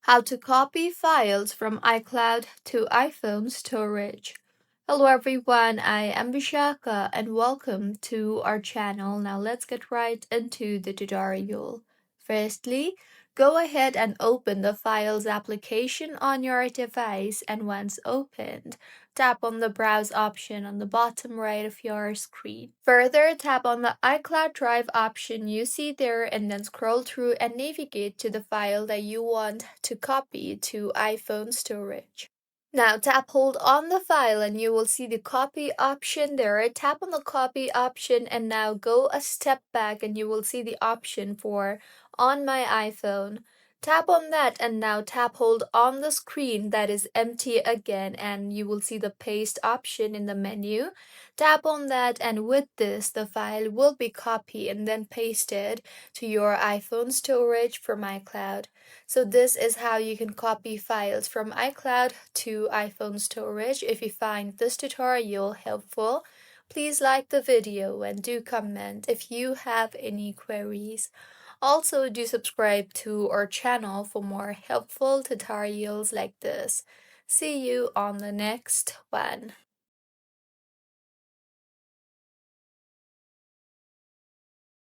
How to copy files from iCloud to iPhone storage. Hello everyone, I am Vishaka and welcome to our channel. Now let's get right into the tutorial. Firstly, go ahead and open the Files application on your device, and once opened, tap on the Browse option on the bottom right of your screen. Further, tap on the iCloud Drive option you see there and then scroll through and navigate to the file that you want to copy to iPhone storage. Now hold on the file and you will see the copy option there. Tap on the copy option and now go a step back and you will see the option for on my iPhone. Tap on that and now hold on the screen that is empty again and you will see the paste option in the menu. Tap on that and with this the file will be copied and then pasted to your iPhone storage from iCloud. So this is how you can copy files from iCloud to iPhone storage. If you find this tutorial helpful, please like the video and do comment if you have any queries. Also, do subscribe to our channel for more helpful tutorials like this. See you on the next one.